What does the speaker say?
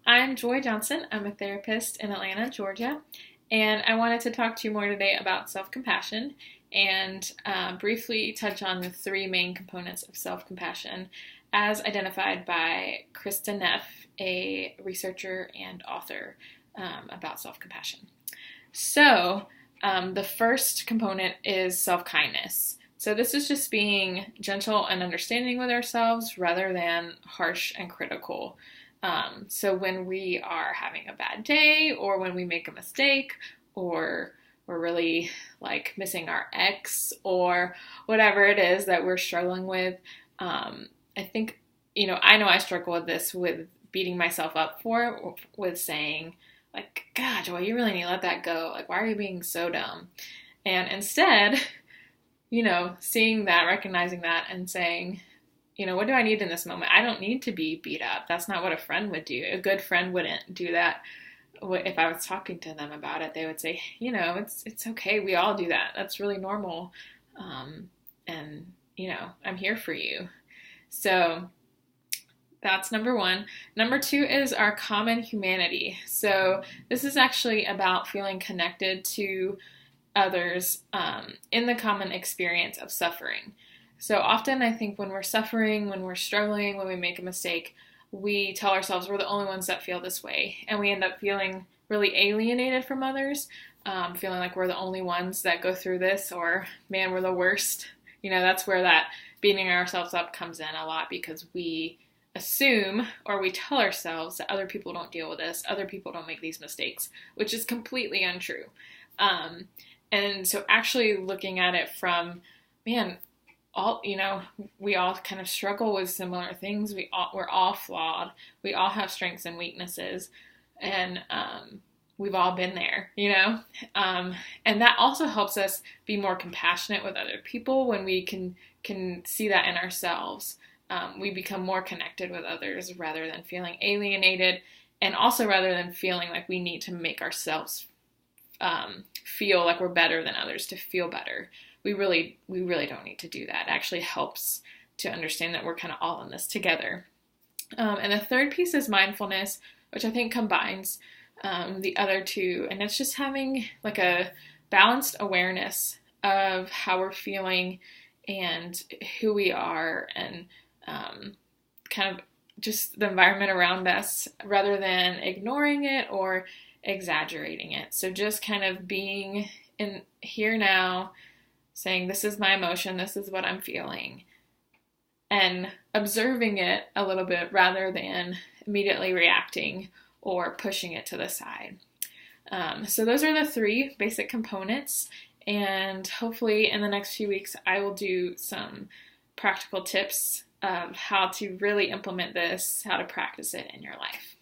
I'm Joy Johnson. I'm a therapist in Atlanta, Georgia, and I wanted to talk to you more today about self-compassion and briefly touch on the three main components of self-compassion as identified by Krista Neff, a researcher and author about self-compassion. So, the first component is self-kindness. So this is just being gentle and understanding with ourselves rather than harsh and critical. So when we are having a bad day or when we make a mistake or we're really like missing our ex or whatever it is that we're struggling with, I think, I know I struggle with this with beating myself up for, with saying like, God, Joy, you really need to let that go. Like, why are you being so dumb? And instead, seeing that, recognizing that and saying, what do I need in this moment? I don't need to be beat up. That's not what a friend would do. A good friend wouldn't do that. If I was talking to them about it, they would say, it's okay. We all do that. That's really normal. And I'm here for you. So that's number one. Number two is our common humanity. So this is actually about feeling connected to others in the common experience of suffering. So often I think when we're suffering, when we're struggling, when we make a mistake, we tell ourselves we're the only ones that feel this way. And we end up feeling really alienated from others, feeling like we're the only ones that go through this, or man, we're the worst. That's where that beating ourselves up comes in a lot, because we assume or we tell ourselves that other people don't deal with this, other people don't make these mistakes, which is completely untrue. And so actually looking at it from, we all kind of struggle with similar things. We're all flawed. We all have strengths and weaknesses, and we've all been there, and that also helps us be more compassionate with other people when we can see that in ourselves. We become more connected with others rather than feeling alienated, and also rather than feeling like we need to make ourselves feel like we're better than others to feel better. We really don't need to do that. It actually helps to understand that we're kind of all in this together. And the third piece is mindfulness, which I think combines the other two. And it's just having like a balanced awareness of how we're feeling and who we are, and kind of just the environment around us, rather than ignoring it or exaggerating it. So just kind of being in here now, saying, this is my emotion, this is what I'm feeling, and observing it a little bit rather than immediately reacting or pushing it to the side. So those are the three basic components, and hopefully in the next few weeks I will do some practical tips of how to really implement this, how to practice it in your life.